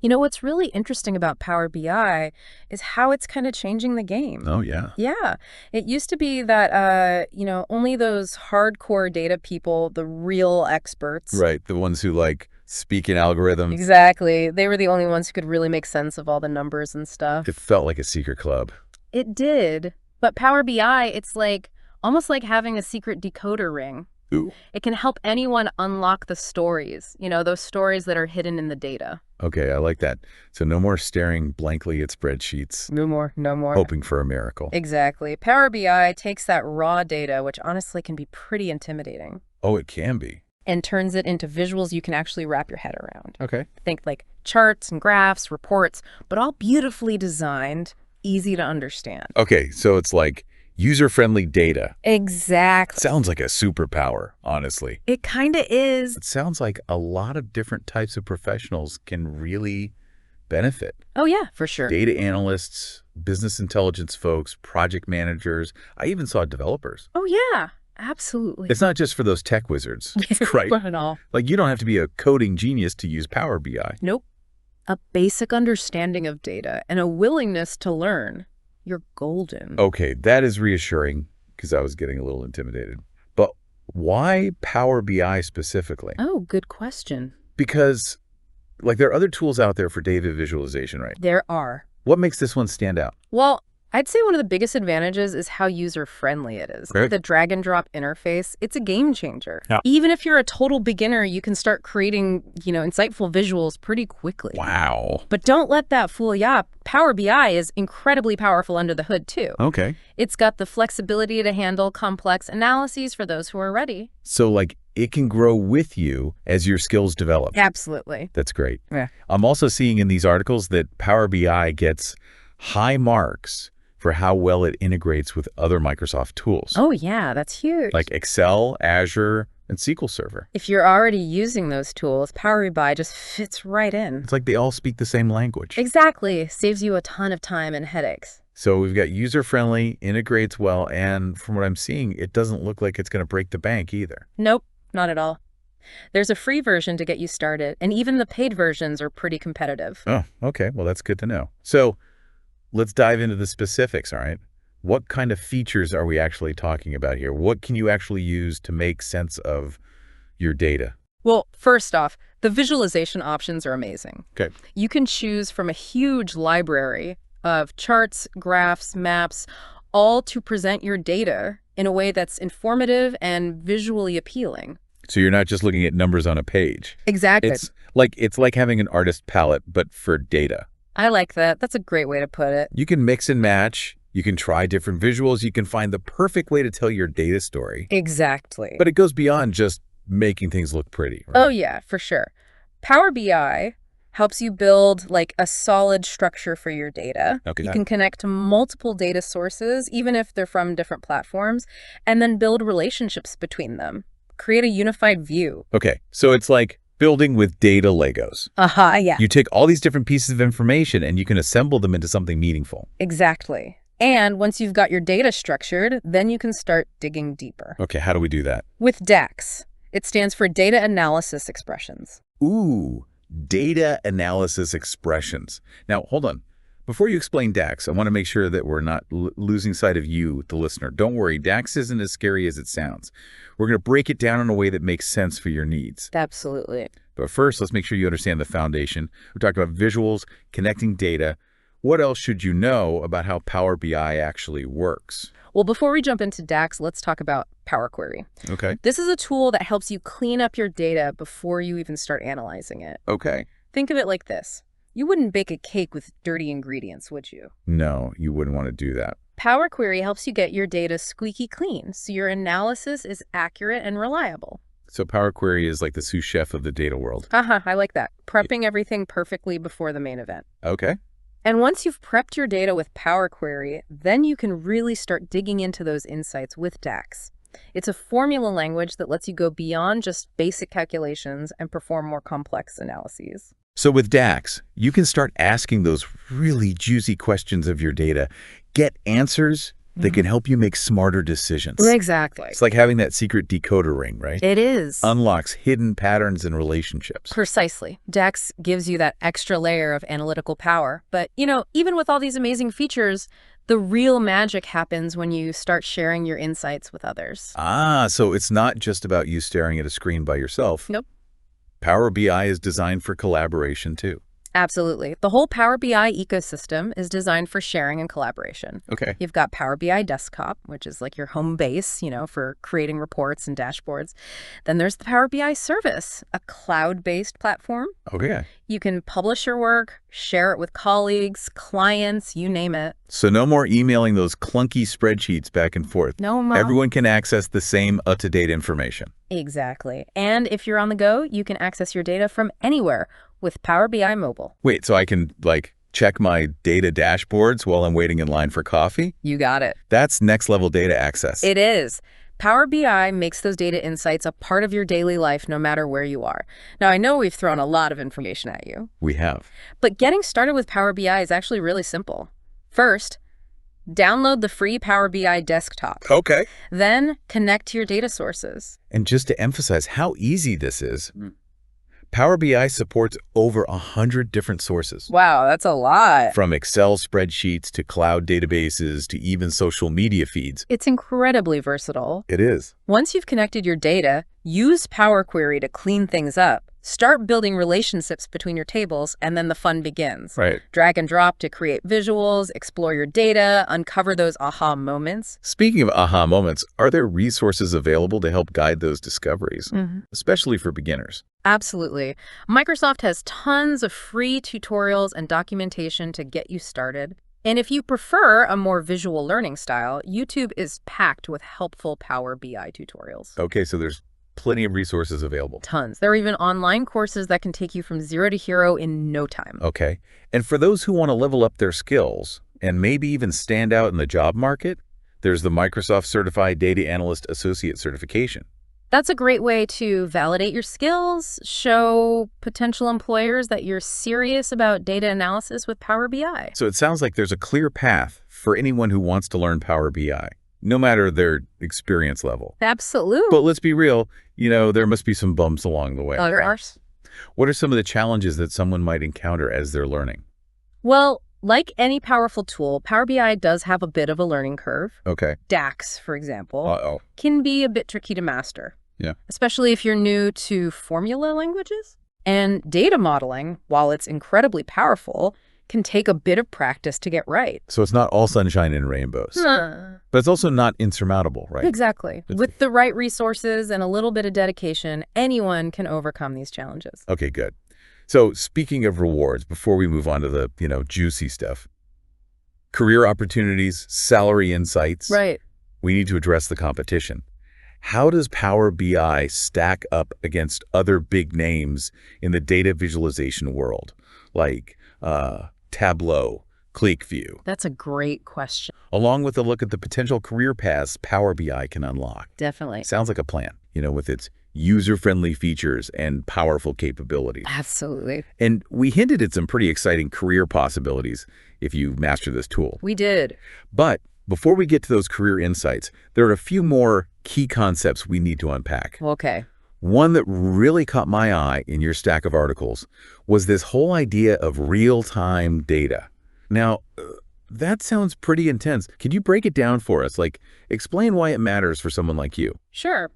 You know, what's really interesting about Power BI is how it's kind of changing the game. Oh, yeah. Yeah, it used to be that, only those hardcore data people, the real experts. Right. The ones who speak in algorithms. Exactly. They were the only ones who could really make sense of all the numbers and It stuff. felt like a secret club. It did. But Power BI, it's like almost like having a secret decoder ring. Ooh. It can help anyone unlock the stories, those stories that are hidden in the data. Okay, I like that. So no more staring blankly at spreadsheets, No more, no more. hoping for a miracle. Exactly. Power BI takes that raw data, which honestly can be pretty intimidating, Oh, it can be. and turns it into visuals you can actually wrap your head around. Okay. Think like charts and graphs, reports, but all beautifully designed, easy to understand. Okay, so it's like user-friendly data. Exactly. Sounds like a superpower, honestly. It kind of is. It sounds like a lot of different types of professionals can really benefit. Oh, yeah, for sure. Data analysts, business intelligence folks, project managers. I even saw developers. Oh, yeah, absolutely. It's not just for those tech wizards, right? Not at all. Like you don't have to be a coding genius to use Power BI. Nope. A basic understanding of data and a willingness to learn. You're golden. Okay, that is reassuring because I was getting a little intimidated. But why Power BI specifically? Oh, good question. Because there are other tools out there for data visualization, right? There are. What makes this one stand out? Well, I'd say one of the biggest advantages is how user-friendly it is. Okay. The drag-and-drop interface, it's a game changer. Yeah. Even if you're a total beginner, you can start creating, insightful visuals pretty quickly. Wow. But don't let that fool you. Power BI is incredibly powerful under the hood, too. Okay. It's got the flexibility to handle complex analyses for those who are ready. So it can grow with you as your skills develop. Absolutely. That's great. Yeah. I'm also seeing in these articles that Power BI gets high marks for how well it integrates with other Microsoft tools. Oh, yeah, that's huge. Like Excel, Azure, and SQL Server. If you're already using those tools, Power BI just fits right in. It's like they all speak the same language. Exactly. Saves you a ton of time and headaches. So we've got user-friendly, integrates well, and from what I'm seeing, it doesn't look like it's going to break the bank either. Nope, not at all. There's a free version to get you started, and even the paid versions are pretty competitive. Oh, okay. Well, that's good to know. So let's dive into the specifics, all right? What kind of features are we actually talking about here? What can you actually use to make sense of your data? Well, first off, the visualization options are amazing. Okay. You can choose from a huge library of charts, graphs, maps, all to present your data in a way that's informative and visually appealing. So you're not just looking at numbers on a page. Exactly. It's like having an artist palette, but for data. I like that. That's a great way to put it. You can mix and match. You can try different visuals. You can find the perfect way to tell your data story. Exactly. But it goes beyond just making things look pretty. Right? Oh, yeah, for sure. Power BI helps you build a solid structure for your data. Okay. You can connect to multiple data sources, even if they're from different platforms, and then build relationships between them. Create a unified view. Okay. So it's like building with data Legos. Yeah. You take all these different pieces of information and you can assemble them into something meaningful. Exactly. And once you've got your data structured, then you can start digging deeper. Okay. How do we do that? With DAX. It stands for Data Analysis Expressions. Ooh, data analysis expressions. Now, hold on. Before you explain DAX, I want to make sure that we're not losing sight of you, the listener. Don't worry, DAX isn't as scary as it sounds. We're going to break it down in a way that makes sense for your needs. Absolutely. But first, let's make sure you understand the foundation. We talked about visuals, connecting data. What else should you know about how Power BI actually works? Well, before we jump into DAX, let's talk about Power Query. Okay. This is a tool that helps you clean up your data before you even start analyzing it. Okay. Think of it like this. You wouldn't bake a cake with dirty ingredients, would you? No, you wouldn't want to do that. Power Query helps you get your data squeaky clean, so your analysis is accurate and reliable. So Power Query is like the sous chef of the data world. I like that. Prepping everything perfectly before the main event. Okay. And once you've prepped your data with Power Query, then you can really start digging into those insights with DAX. It's a formula language that lets you go beyond just basic calculations and perform more complex analyses. So with DAX, you can start asking those really juicy questions of your data, get answers that can help you make smarter decisions. Exactly. It's like having that secret decoder ring, right? It is. Unlocks hidden patterns in relationships. Precisely. DAX gives you that extra layer of analytical power. But, even with all these amazing features, the real magic happens when you start sharing your insights with others. So it's not just about you staring at a screen by yourself. Nope. Power BI is designed for collaboration, too. Absolutely. The whole Power BI ecosystem is designed for sharing and collaboration. Okay. You've got Power BI Desktop, which is like your home base, for creating reports and dashboards. Then there's the Power BI Service, a cloud-based platform. Okay. You can publish your work, share it with colleagues, clients, you name it. So no more emailing those clunky spreadsheets back and forth. No more. Everyone can access the same up-to-date information. Exactly. And if you're on the go, you can access your data from anywhere with Power BI Mobile. Wait, so I can, check my data dashboards while I'm waiting in line for coffee? You got it. That's next-level data access. It is. Power BI makes those data insights a part of your daily life no matter where you are. Now, I know we've thrown a lot of information at you. We have. But getting started with Power BI is actually really simple. First, download the free Power BI Desktop. Okay. Then connect to your data sources. And just to emphasize how easy this is, Power BI supports over 100 different sources. Wow, that's a lot. From Excel spreadsheets to cloud databases to even social media feeds. It's incredibly versatile. It is. Once you've connected your data, use Power Query to clean things up. Start building relationships between your tables, and then the fun begins. Right. Drag and drop to create visuals, explore your data, uncover those aha moments. Speaking of aha moments, are there resources available to help guide those discoveries, especially for beginners? Absolutely. Microsoft has tons of free tutorials and documentation to get you started. And if you prefer a more visual learning style, YouTube is packed with helpful Power BI tutorials. Okay, so there's plenty of resources available. Tons. There are even online courses that can take you from zero to hero in no time. Okay. And for those who want to level up their skills and maybe even stand out in the job market, there's the Microsoft Certified Data Analyst Associate Certification. That's a great way to validate your skills, show potential employers that you're serious about data analysis with Power BI. So it sounds like there's a clear path for anyone who wants to learn Power BI, no matter their experience level. Absolutely. But let's be real, there must be some bumps along the way. There are. What are some of the challenges that someone might encounter as they're learning? Well, like any powerful tool, Power BI does have a bit of a learning curve. Okay. DAX, for example, can be a bit tricky to master. Yeah. Especially if you're new to formula languages. And data modeling, while it's incredibly powerful, can take a bit of practice to get right. So it's not all sunshine and rainbows. But it's also not insurmountable, right? Exactly. With the right resources and a little bit of dedication, anyone can overcome these challenges. Okay, good. So speaking of rewards, before we move on to the, juicy stuff, career opportunities, salary insights. Right. We need to address the competition. How does Power BI stack up against other big names in the data visualization world, like Tableau, QlikView? That's a great question. Along with a look at the potential career paths Power BI can unlock. Definitely. Sounds like a plan, with its user-friendly features and powerful capabilities. Absolutely. And we hinted at some pretty exciting career possibilities if you master this tool. We did. But before we get to those career insights, there are a few more key concepts we need to unpack. Okay. One that really caught my eye in your stack of articles was this whole idea of real-time data. Now, that sounds pretty intense. Can you break it down for us? Explain why it matters for someone like you. Sure.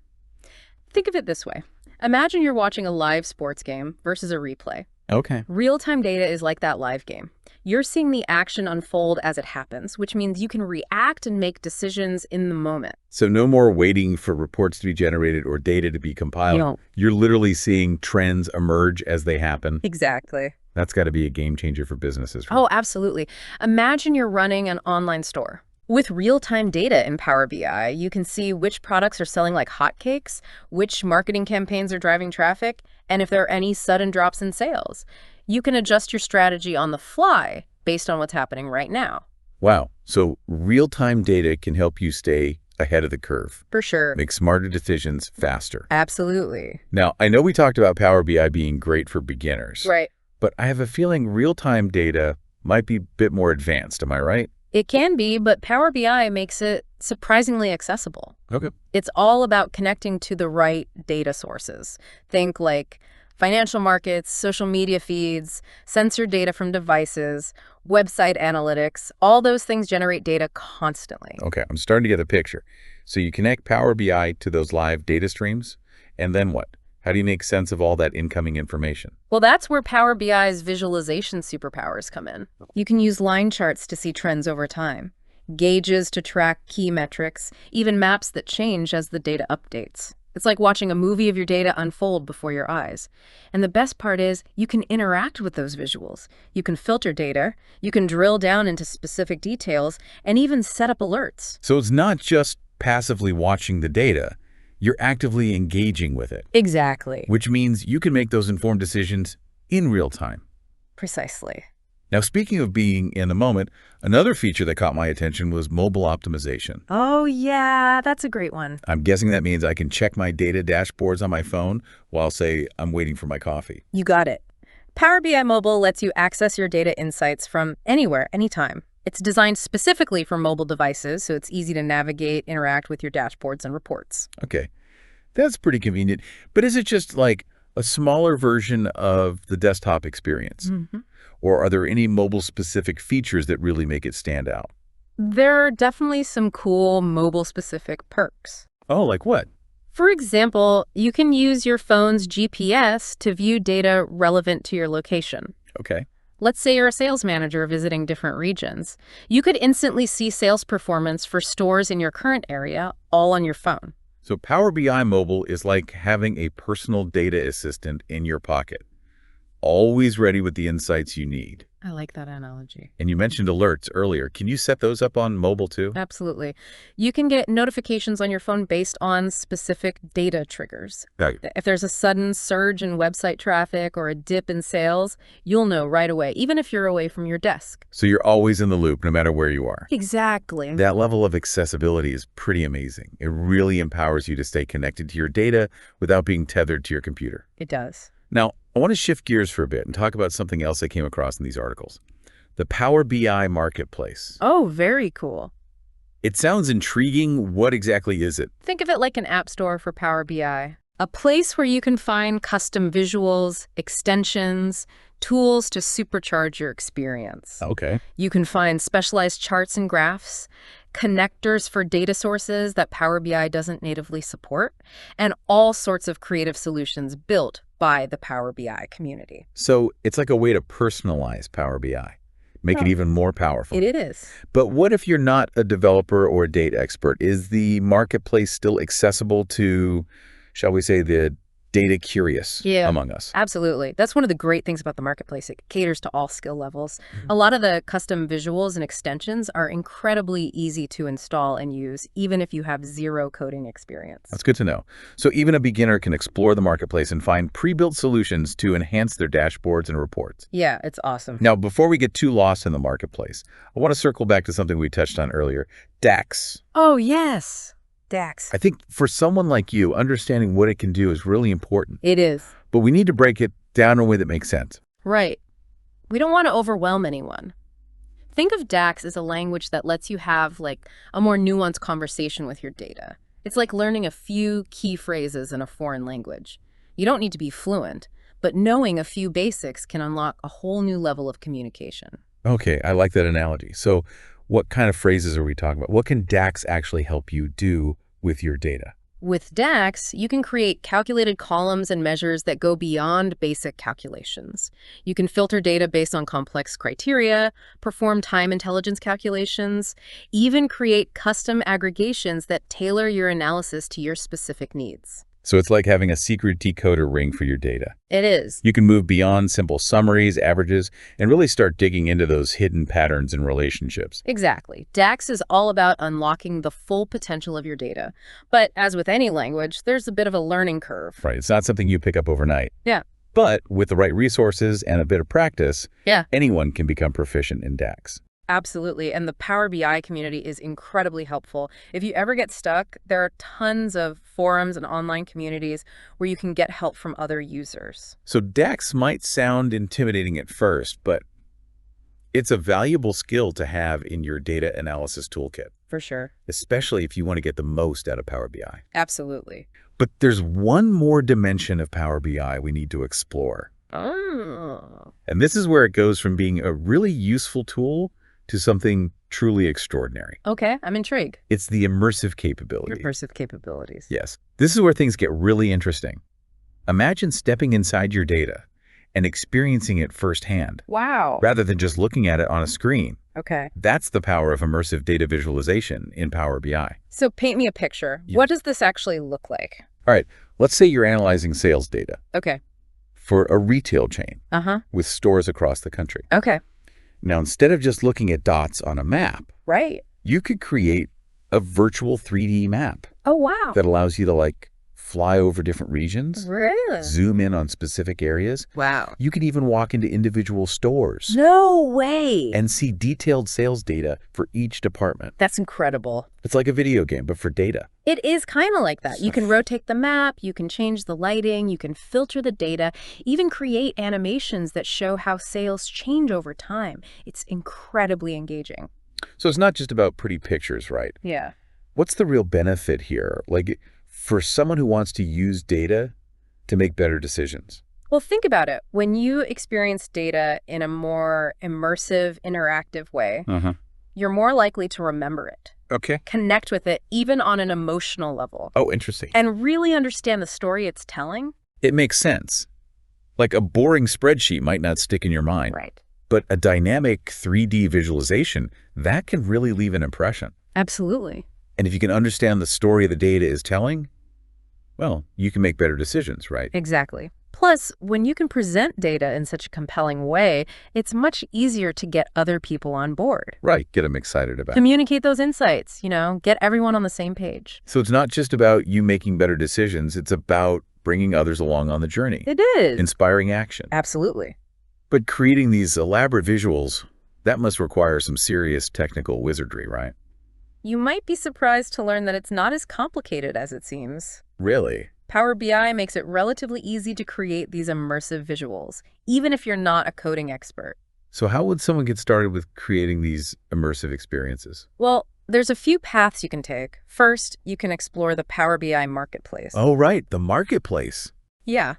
Think of it this way. Imagine you're watching a live sports game versus a replay. Okay. Real-time data is like that live game. You're seeing the action unfold as it happens, which means you can react and make decisions in the moment. So no more waiting for reports to be generated or data to be compiled. No. You're literally seeing trends emerge as they happen. Exactly. That's got to be a game changer for businesses. Right? Oh, absolutely. Imagine you're running an online store. With real-time data in Power BI, you can see which products are selling like hotcakes, which marketing campaigns are driving traffic, and if there are any sudden drops in sales. You can adjust your strategy on the fly based on what's happening right now. Wow. So real-time data can help you stay ahead of the curve. For sure. Make smarter decisions faster. Absolutely. Now, I know we talked about Power BI being great for beginners. Right. But I have a feeling real-time data might be a bit more advanced. Am I right? It can be, but Power BI makes it surprisingly accessible. Okay. It's all about connecting to the right data sources. Think like financial markets, social media feeds, sensor data from devices, website analytics. All those things generate data constantly. Okay, I'm starting to get the picture. So you connect Power BI to those live data streams, and then what? How do you make sense of all that incoming information? Well, that's where Power BI's visualization superpowers come in. You can use line charts to see trends over time, gauges to track key metrics, even maps that change as the data updates. It's like watching a movie of your data unfold before your eyes. And the best part is you can interact with those visuals. You can filter data, you can drill down into specific details, and even set up alerts. So it's not just passively watching the data, you're actively engaging with it, Exactly. which means you can make those informed decisions in real time. Precisely. Now, speaking of being in the moment, another feature that caught my attention was mobile optimization. Oh, yeah, that's a great one. I'm guessing that means I can check my data dashboards on my phone while, say, I'm waiting for my coffee. You got it. Power BI Mobile lets you access your data insights from anywhere, anytime. It's designed specifically for mobile devices, so it's easy to navigate, interact with your dashboards and reports. Okay, that's pretty convenient. But is it just like a smaller version of the desktop experience? Or are there any mobile-specific features that really make it stand out? There are definitely some cool mobile-specific perks. Oh, like what? For example, you can use your phone's GPS to view data relevant to your location. Okay. Let's say you're a sales manager visiting different regions. You could instantly see sales performance for stores in your current area all on your phone. So Power BI Mobile is like having a personal data assistant in your pocket, always ready with the insights you need. I like that analogy. And you mentioned alerts earlier. Can you set those up on mobile too? Absolutely. You can get notifications on your phone based on specific data triggers. Right. If there's a sudden surge in website traffic or a dip in sales, you'll know right away, even if you're away from your desk. So you're always in the loop no matter where you are. Exactly. That level of accessibility is pretty amazing. It really empowers you to stay connected to your data without being tethered to your computer. It does. Now, I want to shift gears for a bit and talk about something else I came across in these articles. The Power BI Marketplace. Oh, very cool. It sounds intriguing. What exactly is it? Think of it like an app store for Power BI. A place where you can find custom visuals, extensions, tools to supercharge your experience. Okay. You can find specialized charts and graphs, connectors for data sources that Power BI doesn't natively support, and all sorts of creative solutions built by the Power BI community. So it's like a way to personalize Power BI, make it even more powerful. It is. But what if you're not a developer or a data expert? Is the marketplace still accessible to, shall we say, the data curious among us? Absolutely. That's one of the great things about the marketplace. It caters to all skill levels. A lot of the custom visuals and extensions are incredibly easy to install and use, even if you have zero coding experience. That's good to know. So even a beginner can explore the marketplace and find pre-built solutions to enhance their dashboards and reports. Yeah, it's awesome. Now, before we get too lost in the marketplace, I want to circle back to something we touched on earlier, DAX. Oh, yes. DAX. I think for someone like you, understanding what it can do is really important. It is. But we need to break it down in a way that makes sense. Right. We don't want to overwhelm anyone. Think of DAX as a language that lets you have like a more nuanced conversation with your data. It's like learning a few key phrases in a foreign language. You don't need to be fluent, but knowing a few basics can unlock a whole new level of communication. Okay, I like that analogy. So what kind of phrases are we talking about? What can DAX actually help you do with your data? With DAX, you can create calculated columns and measures that go beyond basic calculations. You can filter data based on complex criteria, perform time intelligence calculations, even create custom aggregations that tailor your analysis to your specific needs. So it's like having a secret decoder ring for your data. It is. You can move beyond simple summaries, averages, and really start digging into those hidden patterns and relationships. Exactly. DAX is all about unlocking the full potential of your data. But as with any language, there's a bit of a learning curve. Right. It's not something you pick up overnight. Yeah. But with the right resources and a bit of practice, Yeah. anyone can become proficient in DAX. Absolutely. And the Power BI community is incredibly helpful. If you ever get stuck, there are tons of forums and online communities where you can get help from other users. So DAX might sound intimidating at first, but It's a valuable skill to have in your data analysis toolkit, For sure. especially if you want to get the most out of Power BI. Absolutely. But there's one more dimension of Power BI we need to explore. Oh. And this is where it goes from being a really useful tool to something truly extraordinary. Okay, I'm intrigued. It's the immersive capability. Recursive capabilities. Yes. This is where things get really interesting. Imagine stepping inside your data and experiencing it firsthand, Wow. rather than just looking at it on a screen. Okay. That's the power of immersive data visualization in Power BI. So paint me a picture. Yeah. What does this actually look like? All right, let's say you're analyzing sales data Okay. for a retail chain Uh-huh. with stores across the country. Okay. Now, instead of just looking at dots on a map, Right. you could create a virtual 3D map Oh, wow. that allows you to fly over different regions, Really? zoom in on specific areas. Wow. You can even walk into individual stores No way. and see detailed sales data for each department. That's incredible. It's like a video game, but for data. It is kind of like that. You can rotate the map, you can change the lighting, you can filter the data, even create animations that show how sales change over time. It's incredibly engaging. So it's not just about pretty pictures, right? Yeah. What's the real benefit here? For someone who wants to use data to make better decisions. Well, think about it. When you experience data in a more immersive, interactive way, you're more likely to remember it, Okay. connect with it, even on an emotional level, Oh, interesting. and really understand the story it's telling. It makes sense. Like a boring spreadsheet might not stick in your mind, Right. but a dynamic 3D visualization, that can really leave an impression. Absolutely. And if you can understand the story the data is telling, well, you can make better decisions, right? Exactly. Plus, when you can present data in such a compelling way, it's much easier to get other people on board. Right, get them excited about it. Communicate those insights, get everyone on the same page. So it's not just about you making better decisions, it's about bringing others along on the journey, It is. inspiring action. Absolutely. But creating these elaborate visuals, that must require some serious technical wizardry, right? You might be surprised to learn that it's not as complicated as it seems. Really? Power BI makes it relatively easy to create these immersive visuals, even if you're not a coding expert. So how would someone get started with creating these immersive experiences? Well, there's a few paths you can take. First, you can explore the Power BI marketplace. Oh, right, the marketplace. Yeah.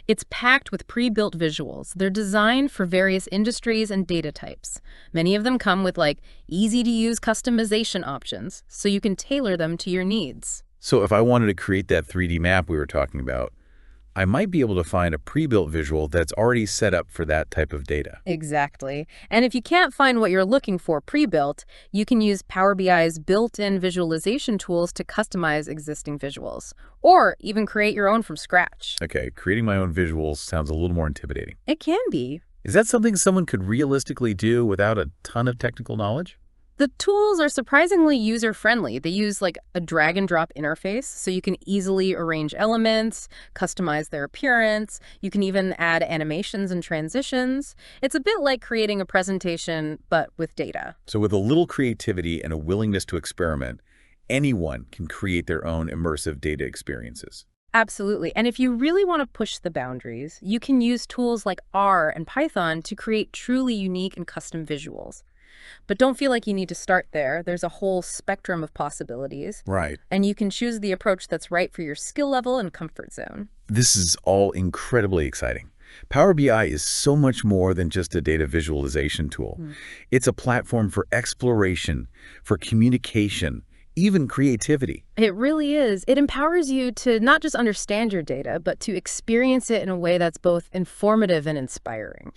It's packed with pre-built visuals. They're designed for various industries and data types. Many of them come with easy-to-use customization options, so you can tailor them to your needs. So if I wanted to create that 3D map we were talking about, I might be able to find a pre-built visual that's already set up for that type of data. Exactly. And if you can't find what you're looking for pre-built, you can use Power BI's built-in visualization tools to customize existing visuals, or even create your own from scratch. Okay, creating my own visuals sounds a little more intimidating. It can be. Is that something someone could realistically do without a ton of technical knowledge? The tools are surprisingly user-friendly. They use a drag-and-drop interface, so you can easily arrange elements, customize their appearance. You can even add animations and transitions. It's a bit like creating a presentation, but with data. So with a little creativity and a willingness to experiment, anyone can create their own immersive data experiences. Absolutely. And if you really want to push the boundaries, you can use tools like R and Python to create truly unique and custom visuals. But don't feel like you need to start there. There's a whole spectrum of possibilities. Right. And you can choose the approach that's right for your skill level and comfort zone. This is all incredibly exciting. Power BI is so much more than just a data visualization tool. It's a platform for exploration, for communication, even creativity. It really is. It empowers you to not just understand your data, but to experience it in a way that's both informative and inspiring.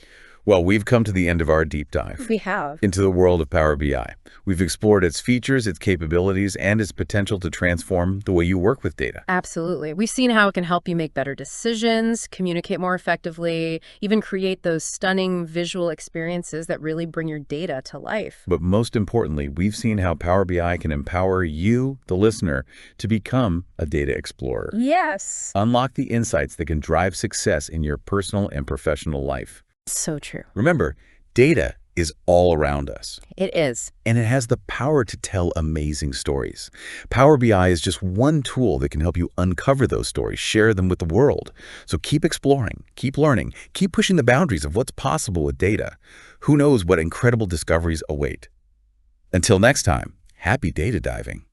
Well, we've come to the end of our deep dive We have. into the world of Power BI. We've explored its features, its capabilities, and its potential to transform the way you work with data. Absolutely. We've seen how it can help you make better decisions, communicate more effectively, even create those stunning visual experiences that really bring your data to life. But most importantly, we've seen how Power BI can empower you, the listener, to become a data explorer. Yes. Unlock the insights that can drive success in your personal and professional life. So true. Remember, data is all around us. It is. And it has the power to tell amazing stories. Power BI is just one tool that can help you uncover those stories, share them with the world. So keep exploring, keep learning, keep pushing the boundaries of what's possible with data. Who knows what incredible discoveries await? Until next time, happy data diving.